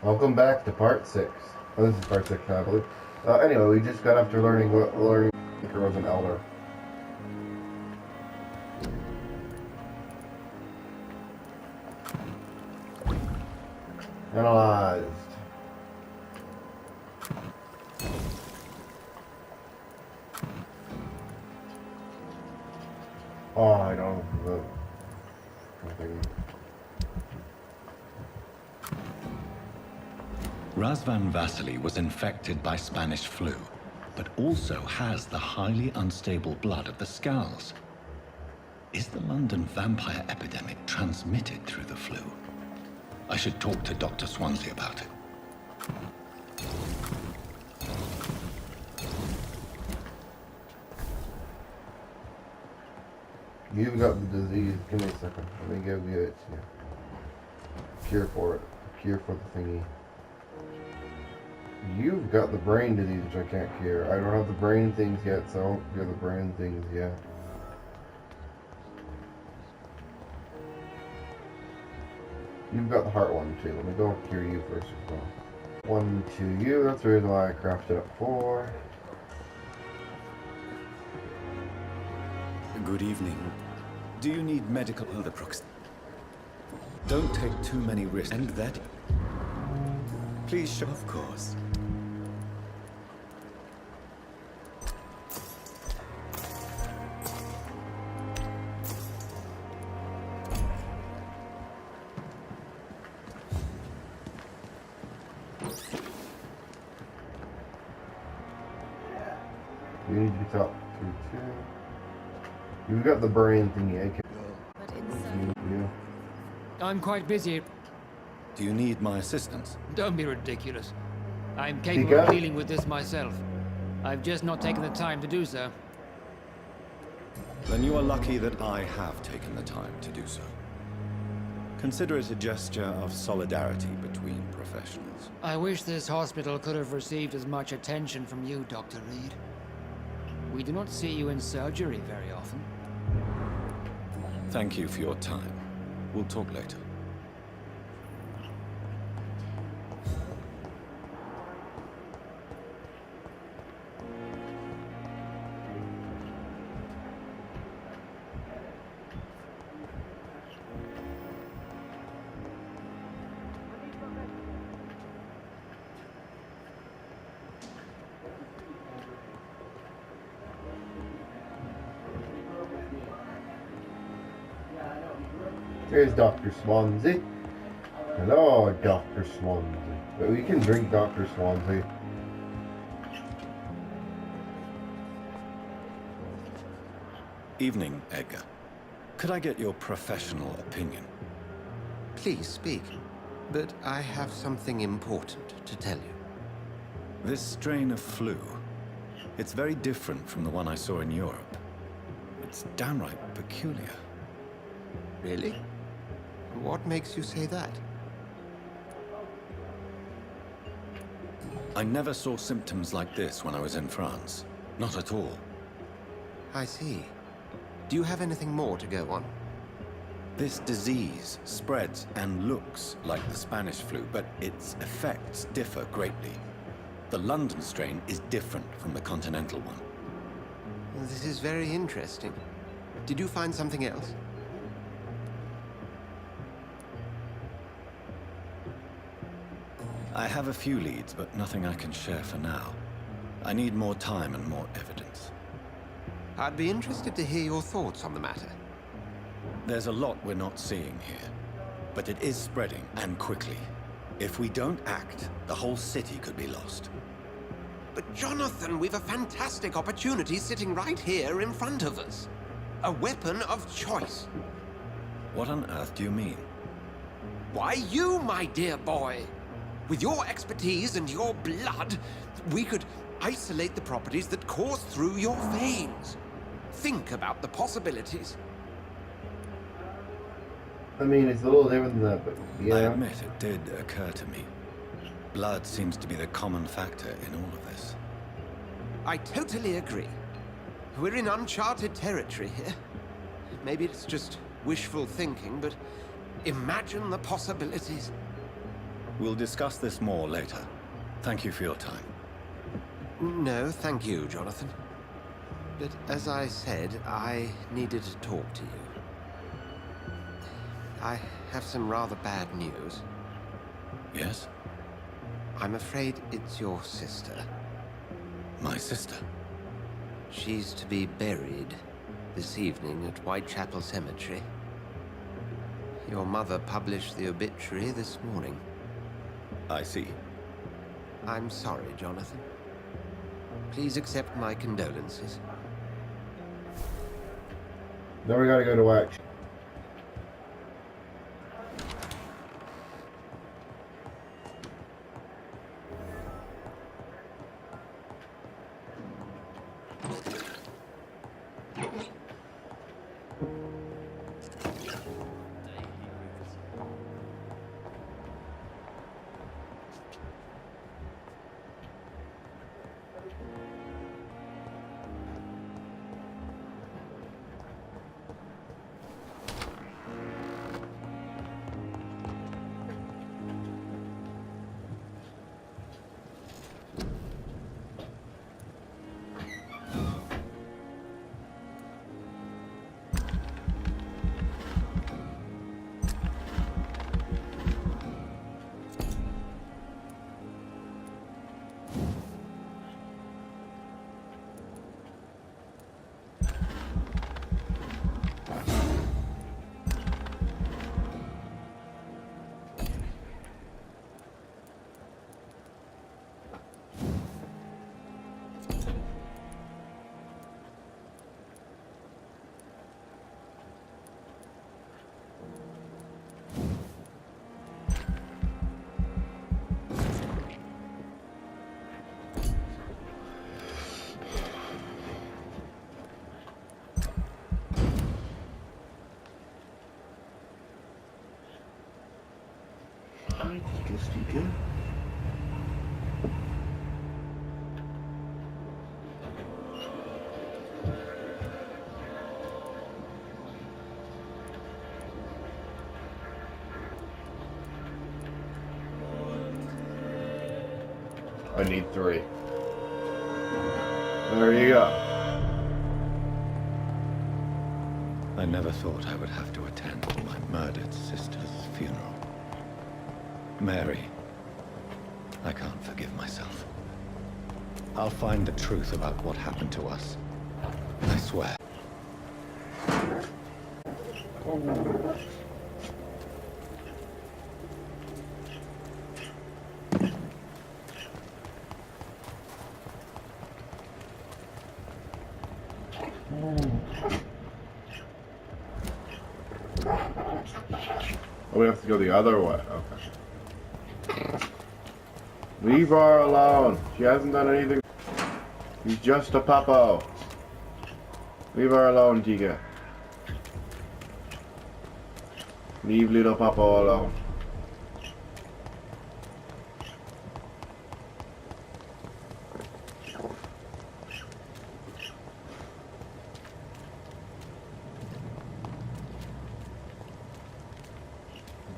Welcome back to part 6. Oh, this is part 6, I believe. Anyway, we just got after learning Vampyr was an elder. Analyzed. Oh, I don't know. Razvan Vasily was infected by Spanish flu, but also has the highly unstable blood of the Skulls. Is the London vampire epidemic transmitted through the flu? I should talk to Dr. Swansea about it. You've got the disease. Give me a second. Let me give you it. Cure for it. Cure for the thingy. You've got the brain disease, which I can't cure. I don't have the brain things yet, so I won't cure the brain things yet. You've got the heart one too. Let me go cure you first as well. 1 to you. That's the reason why I crafted up 4. Good evening. Do you need medical proxy? Don't take too many risks. And that... Please show, of course. You need to be top 2. You've got the brain thingy. I can you. I'm quite busy. Do you need my assistance? Don't be ridiculous. I'm capable of dealing with this myself. I've just not taken the time to do so. Then you are lucky that I have taken the time to do so. Consider it a gesture of solidarity between professionals. I wish this hospital could have received as much attention from you, Dr. Reed. We do not see you in surgery very often. Thank you for your time. We'll talk later. Here's Dr. Swansea. Hello, Dr. Swansea. But we can drink Dr. Swansea. Evening, Edgar. Could I get your professional opinion? Please speak, but I have something important to tell you. This strain of flu, it's very different from the one I saw in Europe. It's downright peculiar. Really? What makes you say that? I never saw symptoms like this when I was in France. Not at all. I see. Do you have anything more to go on? This disease spreads and looks like the Spanish flu, but its effects differ greatly. The London strain is different from the continental one. This is very interesting. Did you find something else? I have a few leads, but nothing I can share for now. I need more time and more evidence. I'd be interested to hear your thoughts on the matter. There's a lot we're not seeing here, but it is spreading, and quickly. If we don't act, the whole city could be lost. But Jonathan, we've a fantastic opportunity sitting right here in front of us. A weapon of choice. What on earth do you mean? Why, you, my dear boy. With your expertise and your blood, we could isolate the properties that course through your veins. Think about the possibilities. I mean, it's a little different than that, but yeah. I admit it did occur to me. Blood seems to be the common factor in all of this. I totally agree. We're in uncharted territory here. Maybe it's just wishful thinking, but imagine the possibilities. We'll discuss this more later. Thank you for your time. No, thank you, Jonathan. But as I said, I needed to talk to you. I have some rather bad news. Yes? I'm afraid it's your sister. My sister? She's to be buried this evening at Whitechapel Cemetery. Your mother published the obituary this morning. I see. I'm sorry, Jonathan. Please accept my condolences. Now we gotta go to watch. I need 3. There you go. I never thought I would have to attend my murdered sister's funeral. Mary, I can't forgive myself. I'll find the truth about what happened to us. I swear. Oh, we have to go the other way. Okay. Leave her alone. She hasn't done anything. She's just a puppo. Leave her alone, Tiga. Leave little puppo alone.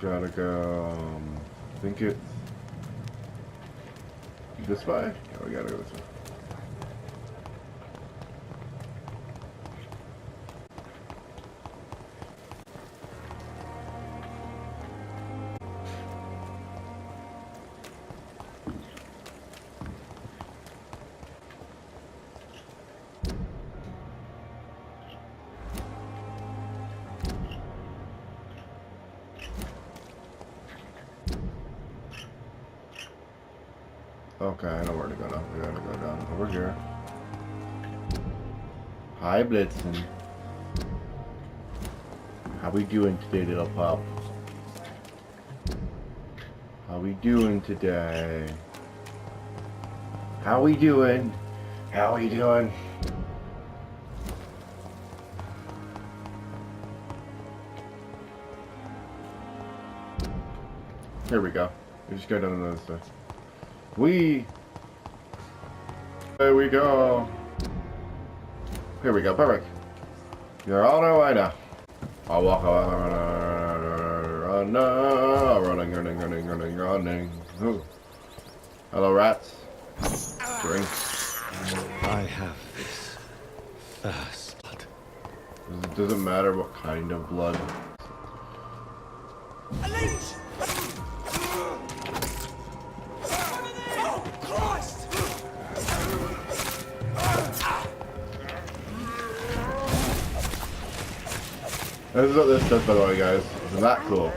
Gotta go, I think it's this way? Yeah, we gotta go this way. Okay, I know where to go now. We gotta go down over here. Hi, Blitzen. How we doing today, little pup? How we doing today? How we doing? How we doing? Here we go. We just go down this way. There we go. Here we go, perfect. You're on our way now. I'll walk no. Running. Ooh. Hello, rats. Drink. I have this thirst. Blood. It doesn't matter what kind of blood. This is what this does, by the way, guys. Isn't that cool?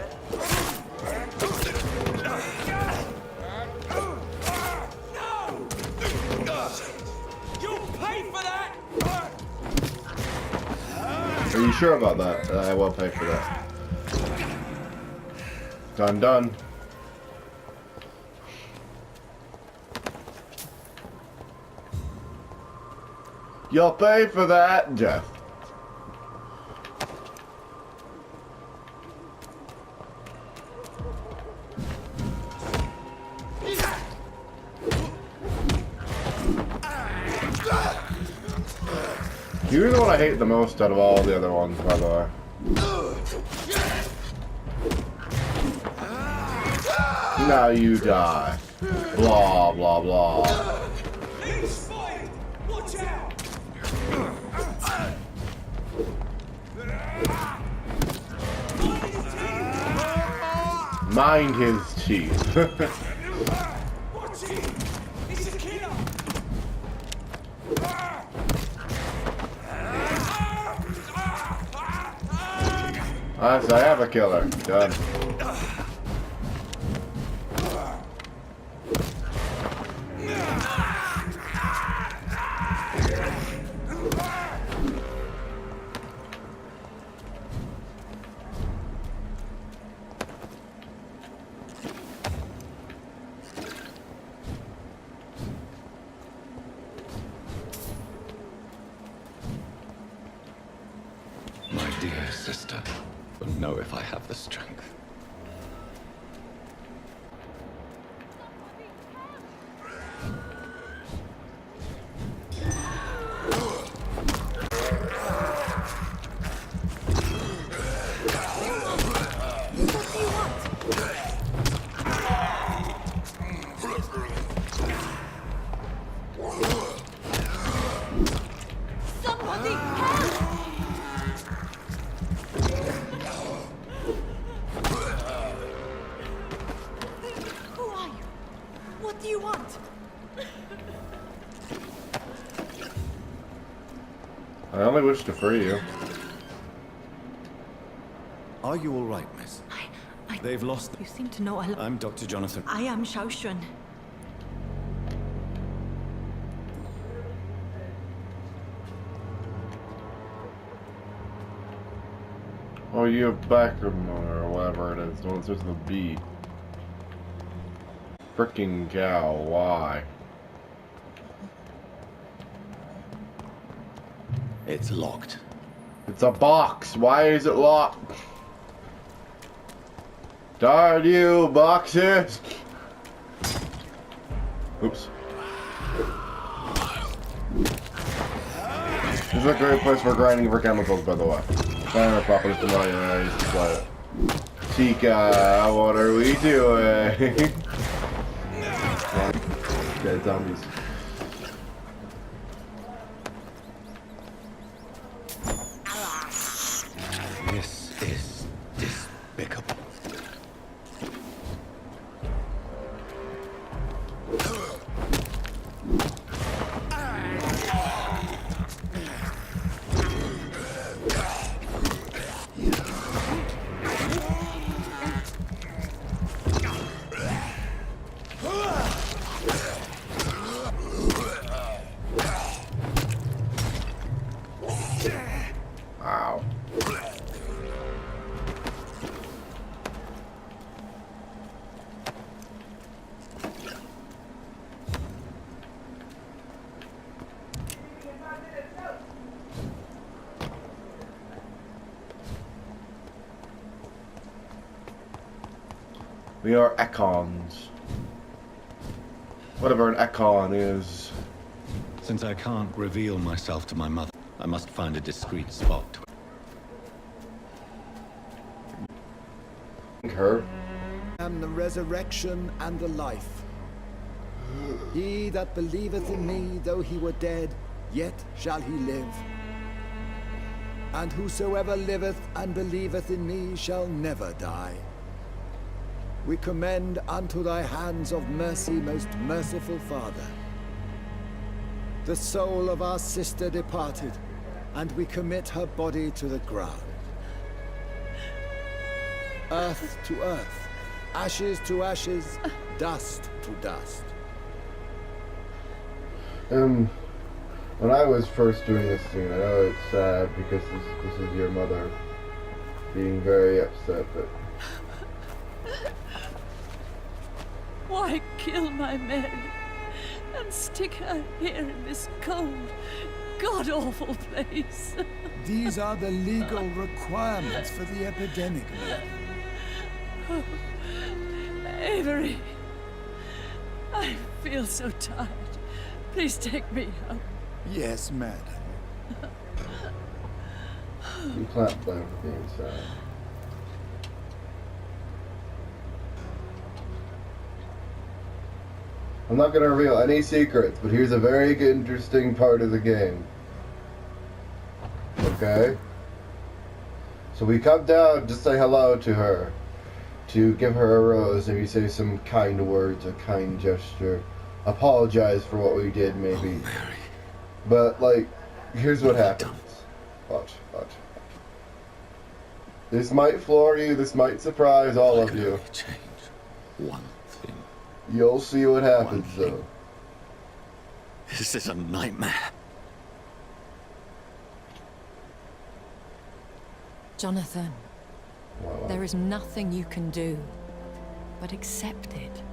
Are you sure about that? I will pay for that. Done. You'll pay for that, Jeff. You're the one I hate the most out of all the other ones, by the way. Now you die. Blah, blah, blah. Mind his teeth. Yes, I have a killer. Done. My dear sister will know if I have the strength. I only wish to free you. Are you all right, miss? They've lost... You seem to know a lot. I'm Dr. Jonathan. I am Shaoshun. Oh, you have Beckham or whatever it is. The one that starts with a B. Frickin' cow. Why? It's locked. It's a box. Why is it locked? Darn you, boxes! Oops. This is a great place for grinding for chemicals, by the way. Fire properly familiar, I used to play it. Chica, what are we doing? Dead zombies. This is despicable. Ow. We are econs. Whatever an econ is. Since I can't reveal myself to my mother, I must find a discreet spot to... her. I am the resurrection and the life. He that believeth in me, though he were dead, yet shall he live. And whosoever liveth and believeth in me shall never die. We commend unto thy hands of mercy, most merciful Father, the soul of our sister departed, and we commit her body to the ground. Earth to earth, ashes to ashes, dust to dust. When I was first doing this scene, I know it's sad because this is your mother being very upset, but... Why kill my Mary and stick her here in this cold, god-awful place? These are the legal requirements for the epidemic, madam. Oh, Avery, I feel so tired. Please take me home. Yes, madam. You can't blame for being sad. I'm not going to reveal any secrets, but here's a very good, interesting part of the game. Okay? So we come down to say hello to her, to give her a rose, maybe say some kind words, a kind gesture, apologize for what we did, maybe. Oh, Mary. But, like, here's what happens. Watch. This might floor you, this might surprise all of you. Change one thing. You'll see what happens, though. This is a nightmare. Jonathan, Wow. there is nothing you can do but accept it.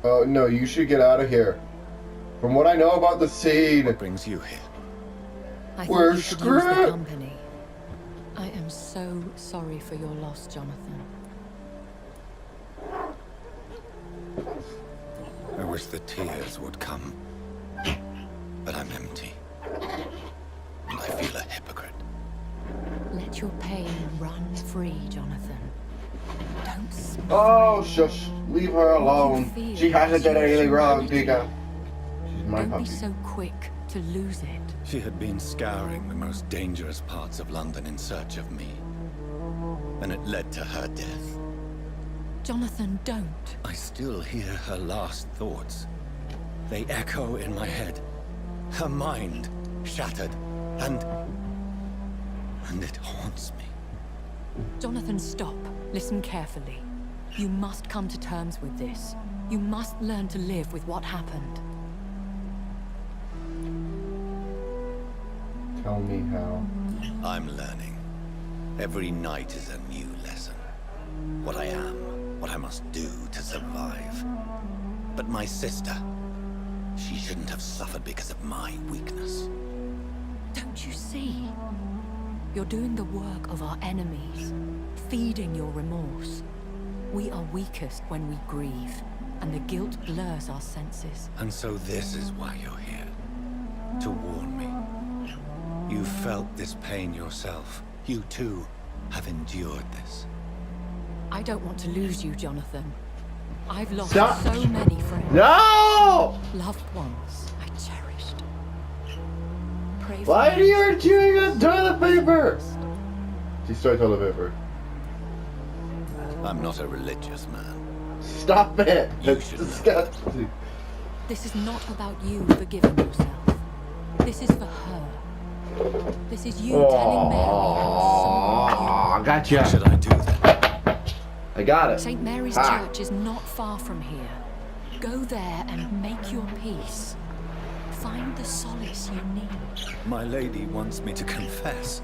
Oh, no, you should get out of here. From what I know about the scene, What brings you here? I We're thought you could use the screwed. company. I am so sorry for your loss, Jonathan. I wish the tears would come. But I'm empty. And I feel a hypocrite. Let your pain run free, Jonathan. Don't smile. oh, shush, leave her alone. She hasn't done anything wrong, Pika. She's my Don't puppy. be so quick to lose it. She had been scouring the most dangerous parts of London in search of me. And it led to her death. Jonathan, don't. I still hear her last thoughts. They echo in my head. Her mind shattered, and it haunts me. Jonathan, stop. Listen carefully. You must come to terms with this. You must learn to live with what happened. Tell me how. I'm learning. Every night is a new lesson. What I am, what I must do to survive. But my sister, she shouldn't have suffered because of my weakness. Don't you see? You're doing the work of our enemies, feeding your remorse. We are weakest when we grieve, and the guilt blurs our senses. And so this is why you're here. To warn me. You felt this pain yourself. You too have endured this. I don't want to lose you, Jonathan. I've lost Stop. so many friends. No! Loved ones I cherished. Pray for Why are me. you chewing on toilet paper? Destroy toilet paper. I'm not a religious man. Stop it! You That's should know. disgusting. This is not about you forgiving yourself. This is for her. This is you telling Mary how sorry Oh, gotcha. What should I do then? I got you are. it. St. Mary's Ha. Church is not far from here. Go there and make your peace. Find the solace you need. My lady wants me to confess.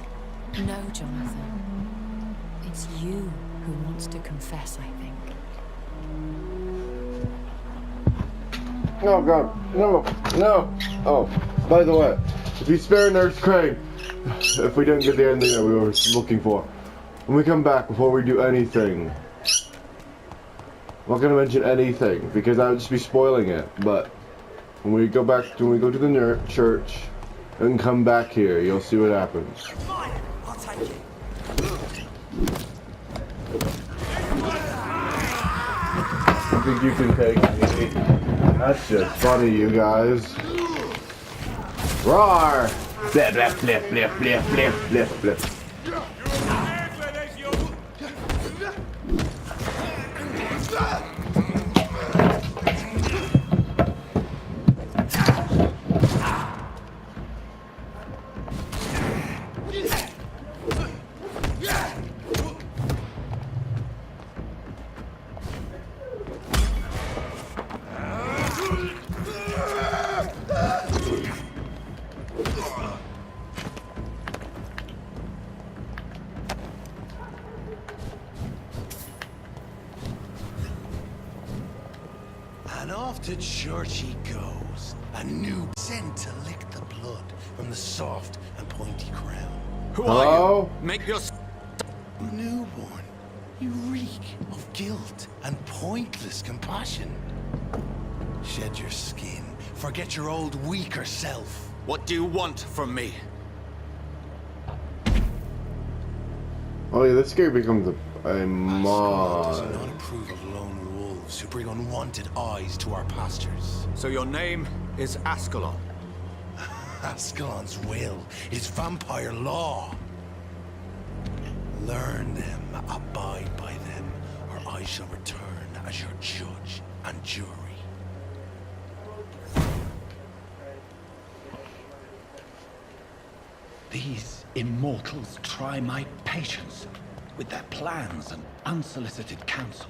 No, Jonathan. It's you who wants to confess, I think. Oh god, no. Oh, by the way, if you spare Nurse Crane, if we didn't get the ending that we were looking for, when we come back, before we do anything, I'm not gonna mention anything because I would just be spoiling it. But when we go to the church and come back here, you'll see what happens. Fine, I'll take it. don't think you can take me. That's just funny, you guys. Roar! Blip, blip, blip, blip, blip, blip, blip, blip. And off to church he goes, a new scent to lick the blood from the soft and pointy crown. Who Hello? are you? Make your... Newborn, you reek of guilt and pointless compassion. Shed your skin, forget your old weaker self. What do you want from me? Oh yeah, this guy becomes a Ascalon does mod. not approve of lone wolves who bring unwanted eyes to our pastures. So your name is Ascalon. Ascalon's will is vampire law. Learn them, abide by them, or I shall return as your judge and jury. These immortals try my patience with their plans and unsolicited counsel.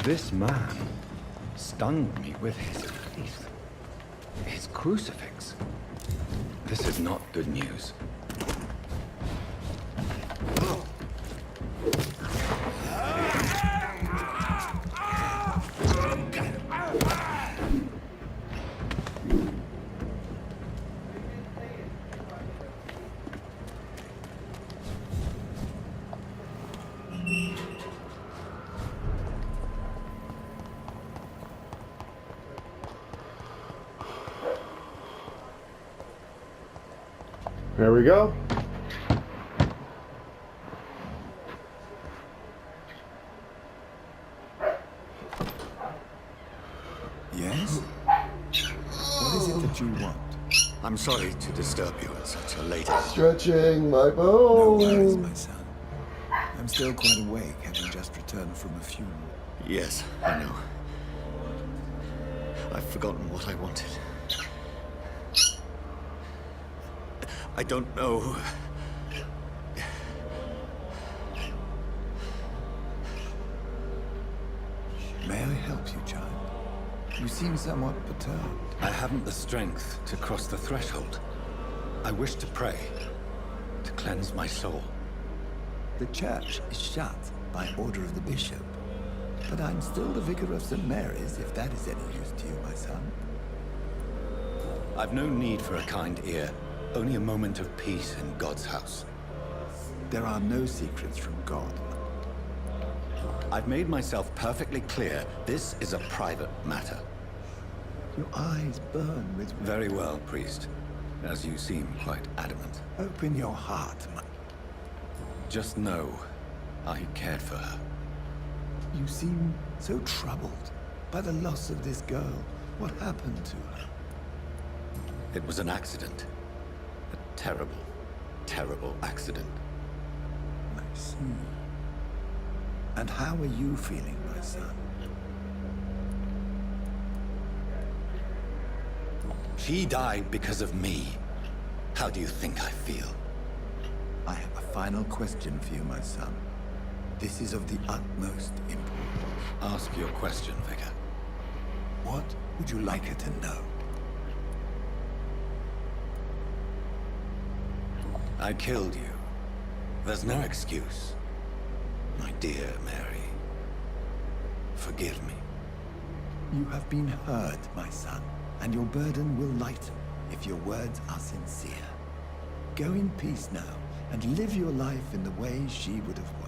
This man stunned me with his faith. His crucifix. This is not good news. There we go. Yes? What is it that you want? I'm sorry to disturb you at such a late hour. Stretching my No worries, bones. my son. I'm still quite awake, having just returned from a funeral. Yes, I know. I've forgotten what I wanted. I don't know. May I help you, child? You seem somewhat perturbed. I haven't the strength to cross the threshold. I wish to pray, to cleanse my soul. The church is shut by order of the bishop. But I'm still the vicar of St. Mary's, if that is any use to you, my son. I've no need for a kind ear, only a moment of peace in God's house. There are no secrets from God. I've made myself perfectly clear, this is a private matter. Your eyes burn with... Very well, priest, as you seem quite adamant. Open your heart, my... Just know, I cared for her. You seem so troubled by the loss of this girl. What happened to her? It was an accident. A terrible, terrible accident. I see. And how are you feeling, my son? She died because of me. How do you think I feel? I have a final question for you, my son. This is of the utmost importance. Ask your question, Vicar. What would you like her to know? I killed you. There's no excuse. My dear Mary, forgive me. You have been hurt, my son, and your burden will lighten if your words are sincere. Go in peace now, and live your life in the way she would have wanted.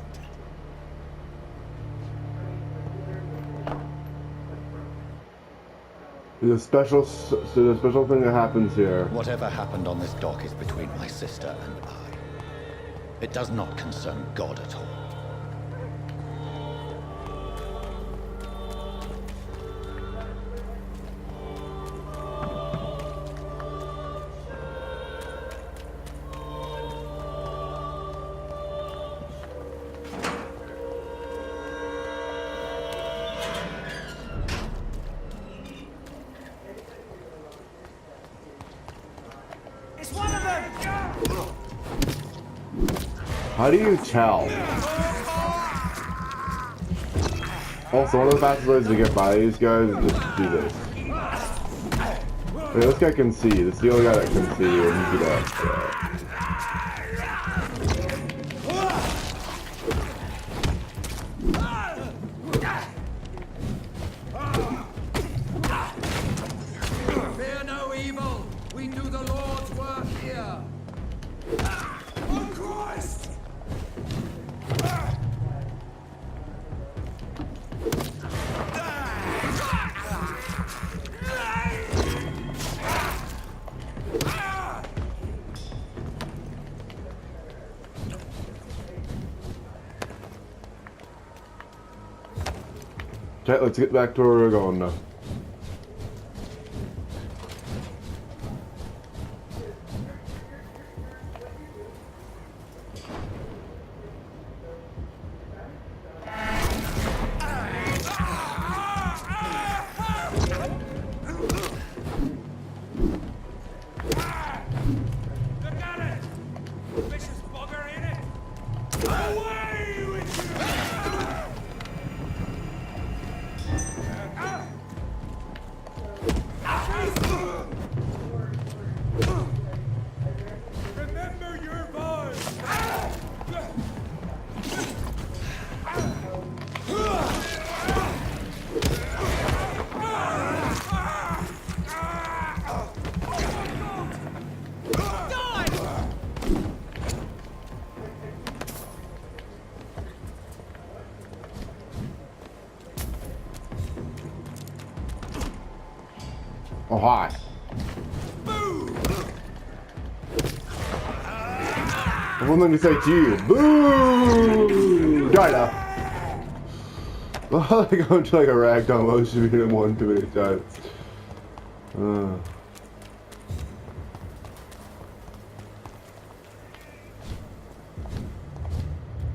There's a special thing that happens here. Whatever happened on this dock is between my sister and I. It does not concern God at all. How do you tell? Also, one of the fastest ways to get by these guys is just do this. Wait, this guy can see. This is the only guy that can see, and he can Fear no evil. We do the Lord's work here. Oh, Christ! Okay, let's get back to where we're going now. Oh, hi. One thing to say to you. Boo! Die now. Well, I go into like a ragdoll motion being in one too many times.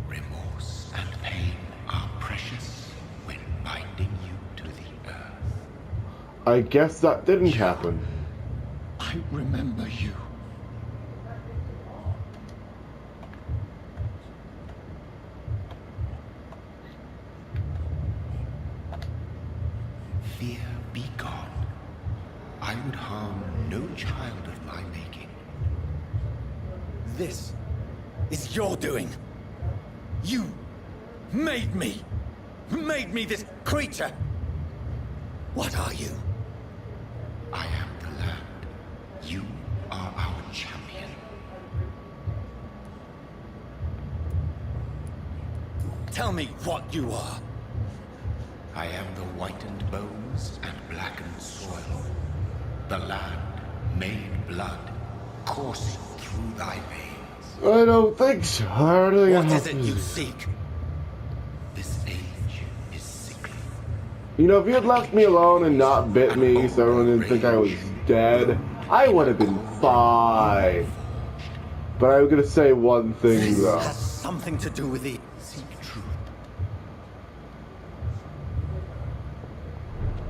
Remorse and pain are precious when binding you to the earth. I guess that didn't happen. I remember you. Fear be gone. I would harm no child of my making. This is your doing. You made me this creature. What are you? I am the land. You are our champion. Tell me what you are. I am the whitened bones and blackened soil. The land made blood coursing through thy veins. I don't think so. I really What is it you seek? This age is sickly. You know, if you had left me alone and not bit me so everyone didn't think I was dead, I would have been fine. But I'm gonna say one thing This though. has something to do with the... Seek truth.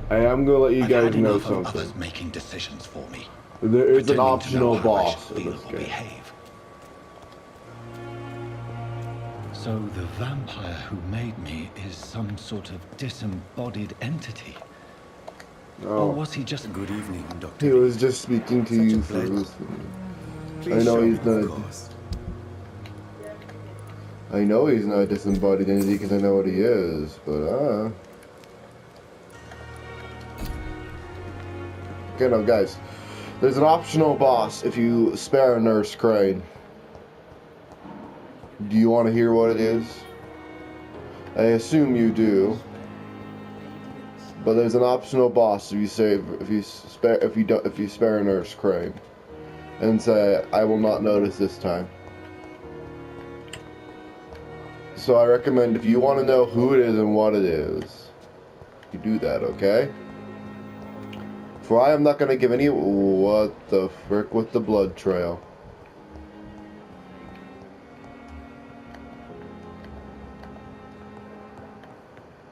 I am gonna let you I've guys had know enough of something. others making decisions for me. There is an Pretending to know optional how I boss should in feel this or game. behave. So the vampire who made me is some sort of disembodied entity? Or was he just... Good evening, Doctor. He was just speaking to you Such a through pleasure. this thing. Please know show he's me, of not- course. I know he's not a disembodied entity because I know what he is, but Okay, now guys, there's an optional boss if you spare Nurse Crane. Do you want to hear what it is? I assume you do. But there's an optional boss if you spare Nurse Crane, and say, I will not notice this time. So I recommend if you want to know who it is and what it is, you do that, okay? For I am not going to give any... What the frick with the blood trail?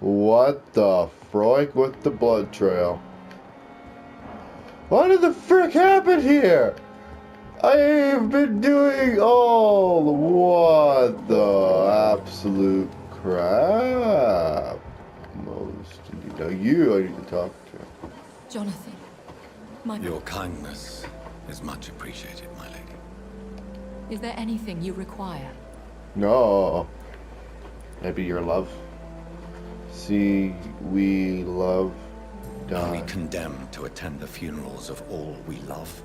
What the frick with the blood trail? What did the frick happen here? I've been doing all... What the absolute crap? Most indeed. Now you I need to talk to. Jonathan, my... Your kindness is much appreciated, my lady. Is there anything you require? No. Maybe your love. See, we love Are we die. condemned to attend the funerals of all we love?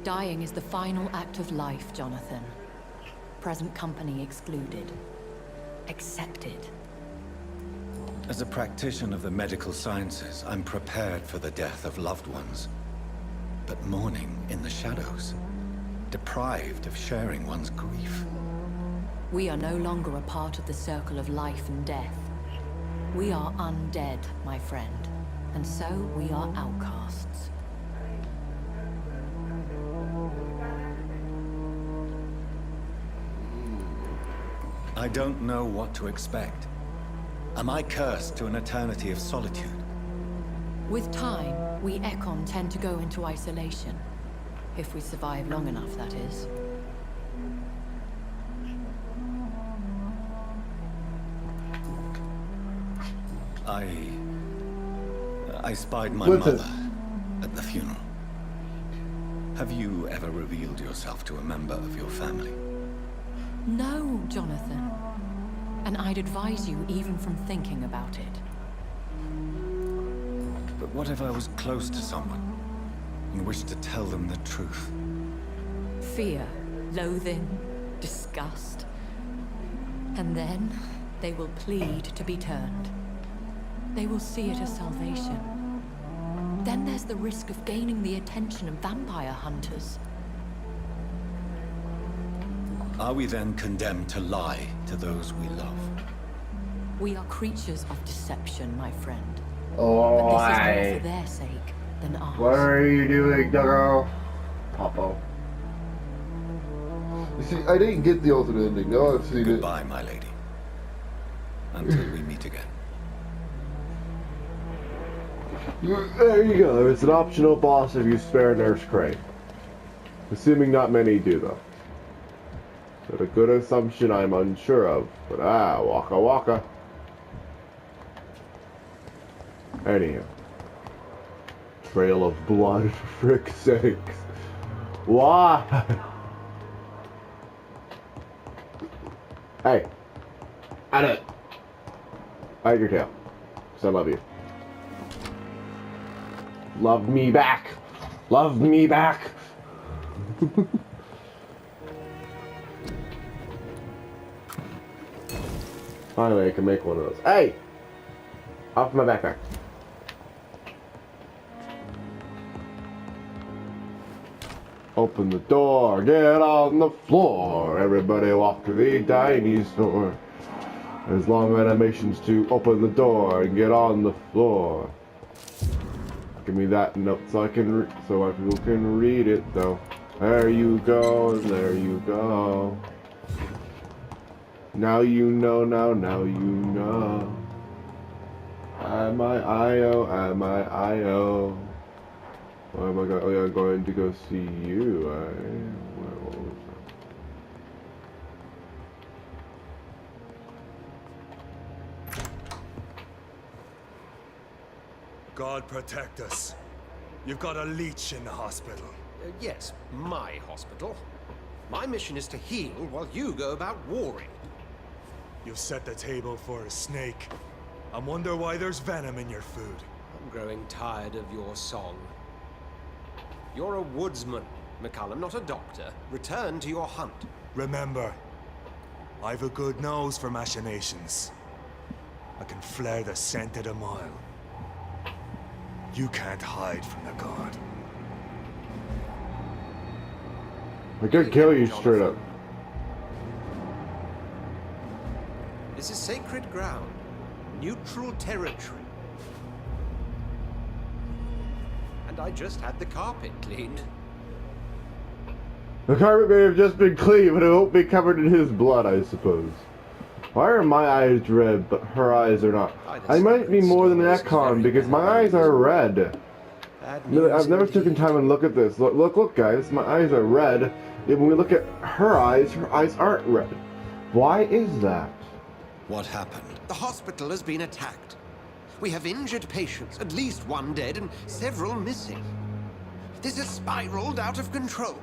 Dying is the final act of life, Jonathan. Present company excluded. Accepted. As a practitioner of the medical sciences, I'm prepared for the death of loved ones. But mourning in the shadows, deprived of sharing one's grief. We are no longer a part of the circle of life and death. We are undead, my friend, and so we are outcasts. I don't know what to expect. Am I cursed to an eternity of solitude? With time, we Ekon tend to go into isolation. If we survive long enough, that is. I spied my Listen. mother at the funeral. Have you ever revealed yourself to a member of your family? No, Jonathan. And I'd advise you even from thinking about it. But what if I was close to someone and wished to tell them the truth? Fear, loathing, disgust. And then they will plead to be turned. They will see it as salvation. Then there's the risk of gaining the attention of vampire hunters. Are we then condemned to lie to those we love? We are creatures of deception, my friend. Oh, But this is more for their sake than ours. what are you doing, Duggo? Popo. You see, I didn't get the alternate ending. No, I've seen it. Goodbye, my lady. Until we meet again. There you go. It's an optional boss if you spare Nurse Crane. Assuming not many do, though. But a good assumption I'm unsure of. But waka waka. Anyhow. Trail of blood, for frick's sakes. Why? Hey. At it. Hide your tail. 'Cause I love you. Love me back. Love me back. Finally, I can make one of those. Hey! Off my backpack. Open the door, get on the floor. Everybody walk to the tiny store. There's long animations to open the door and get on the floor. Give me that note so I can so my people can read it though. There you go, and there you go. Now you know, now you know. Am I I-O, am I I-O? Oh my god, oh yeah, I'm going to go see you, what was God protect us. You've got a leech in the hospital. Yes, my hospital. My mission is to heal while you go about warring. You've set the table for a snake. I wonder why there's venom in your food. I'm growing tired of your song. You're a woodsman, McCullum, not a doctor. Return to your hunt. Remember, I've a good nose for machinations. I can flare the scent at a mile. You can't hide from the god. I could kill you straight up. This is sacred ground. Neutral territory. And I just had the carpet cleaned. The carpet may have just been clean, but it won't be covered in his blood, I suppose. Why are my eyes red, but her eyes are not? I might be more than an econ, because my eyes are red. No, I've never taken time and look at this. Look, guys, my eyes are red. Yet when we look at her eyes aren't red. Why is that? What happened? The hospital has been attacked. We have injured patients, at least one dead and several missing. This has spiraled out of control.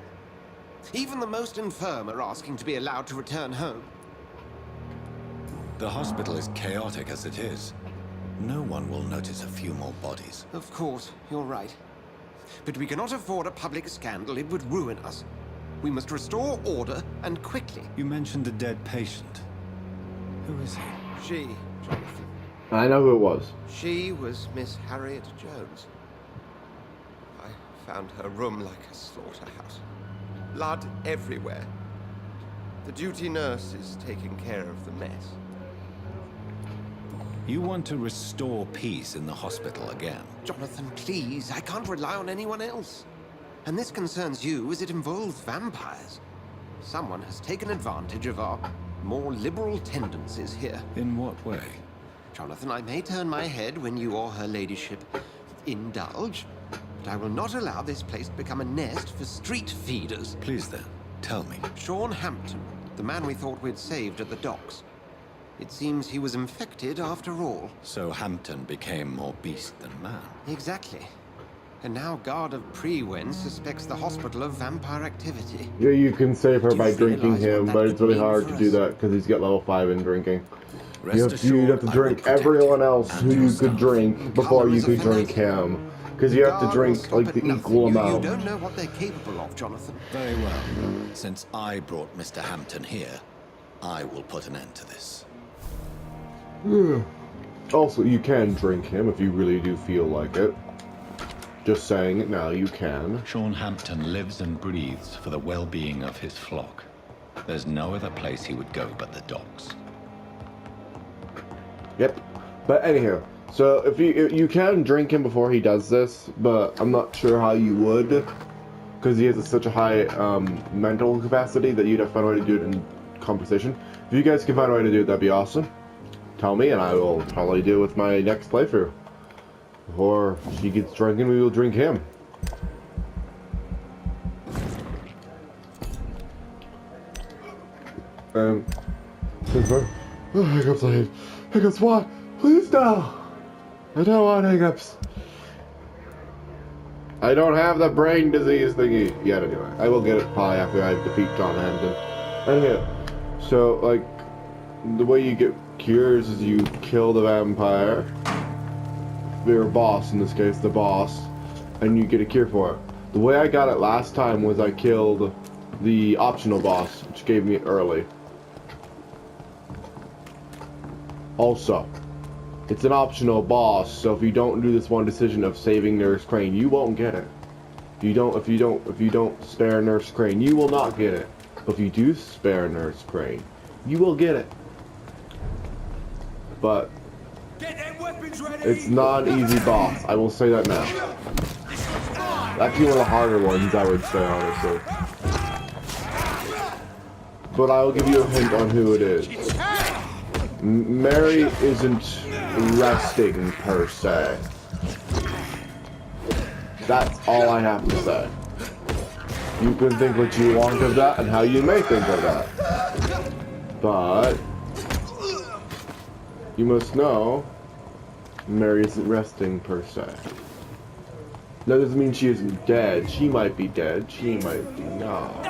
Even the most infirm are asking to be allowed to return home. The hospital is chaotic as it is. No one will notice a few more bodies. Of course, you're right. But we cannot afford a public scandal. It would ruin us. We must restore order, and quickly. You mentioned a dead patient. Who is he? She, Jonathan. I know who it was. She was Miss Harriet Jones. I found her room like a slaughterhouse. Blood everywhere. The duty nurse is taking care of the mess. You want to restore peace in the hospital again? Jonathan, please. I can't rely on anyone else. And this concerns you as it involves vampires. Someone has taken advantage of our more liberal tendencies here. In what way? Jonathan, I may turn my head when you or her ladyship indulge, but I will not allow this place to become a nest for street feeders. Please then, tell me. Sean Hampton, the man we thought we'd saved at the docks. It seems he was infected after all. So Hampton became more beast than man. Exactly. And now Guard of Prewen suspects the hospital of vampire activity. Yeah, you can save her Do you by drinking realize what him, that but it's could really mean hard for to do us? that because he's got level 5 in drinking. Rest You'd have to assured, I will drink protect everyone you else and who your you could staff. drink before you could drink him. Because you have to Guard will drink stop like at the nothing. equal amount. You don't know what they're capable of, Jonathan. Very well. Since I brought Mr. Hampton here, I will put an end to this. Also, you can drink him if you really do feel like it. Just saying it now, you can. Sean Hampton lives and breathes for the well-being of his flock. There's no other place he would go but the docks. Yep. But anyhow, so if you can drink him before he does this, but I'm not sure how you would, because he has such a high mental capacity that you'd have to find a way to do it in conversation. If you guys can find a way to do it, that'd be awesome. Tell me, and I will probably do it with my next playthrough. Before she gets drinking, we will drink him. Hiccups, I hate. Hiccups, what? Please no! I don't want hiccups. I don't have the brain disease thingy yet anyway. I will get it probably after I defeat John Hampton. Anyway, so, like, the way you get cures is you kill the vampire. Your boss, in this case, the boss, and you get a cure for it. The way I got it last time was I killed the optional boss, which gave me it early. Also, it's an optional boss, so if you don't do this one decision of saving Nurse Crane, you won't get it. If you don't spare Nurse Crane, you will not get it. But if you do spare Nurse Crane, you will get it. But it's not an easy boss, I will say that now. Actually one of the harder ones, I would say, honestly. But I will give you a hint on who it is. Mary isn't resting, per se. That's all I have to say. You can think what you want of that, and how you may think of that. But you must know Mary isn't resting, per se. That doesn't mean she isn't dead. She might be dead. She might be not.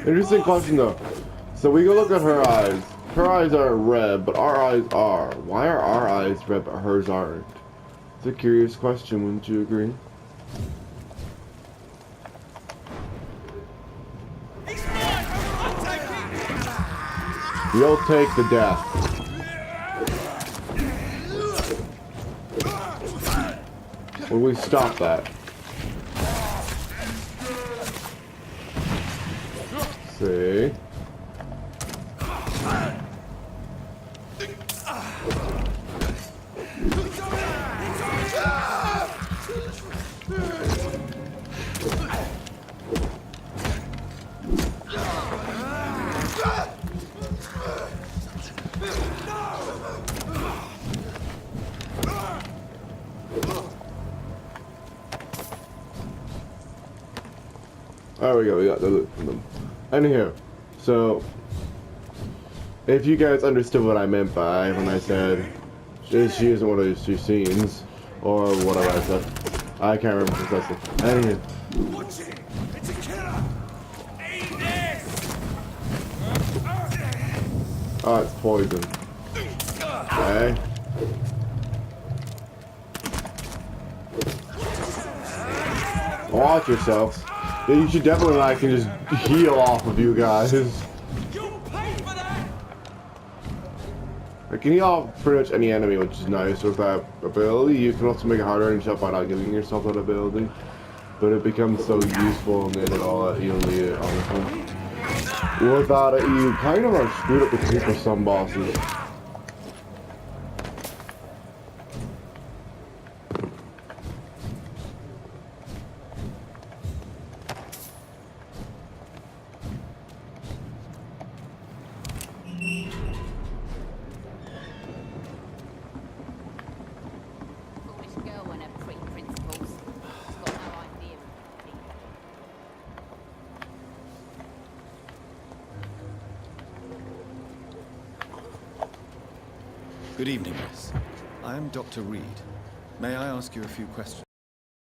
Interesting question though. So we go look at her eyes. Her eyes are red, but our eyes are. Why are our eyes red but hers aren't? It's a curious question, wouldn't you agree? You'll take the death. Will we stop that? See. There we go, we got the loot from them. Anywho, so if you guys understood what I meant by when I said she isn't one of those two scenes, or whatever I said, I can't remember precisely. Anywho. It's a killer! Aim this! Oh, it's poison. Okay. Watch yourselves. Yeah, you should definitely like can just heal off of you guys. I can heal off pretty much any enemy, which is nice with that ability. You can also make it harder on yourself by not giving yourself that ability. But it becomes so useful in the end of all that you'll need it, honestly. Without it, you kind of are screwed up with for some bosses. Good evening, Miss. I am Dr. Reed. May I ask you a few questions?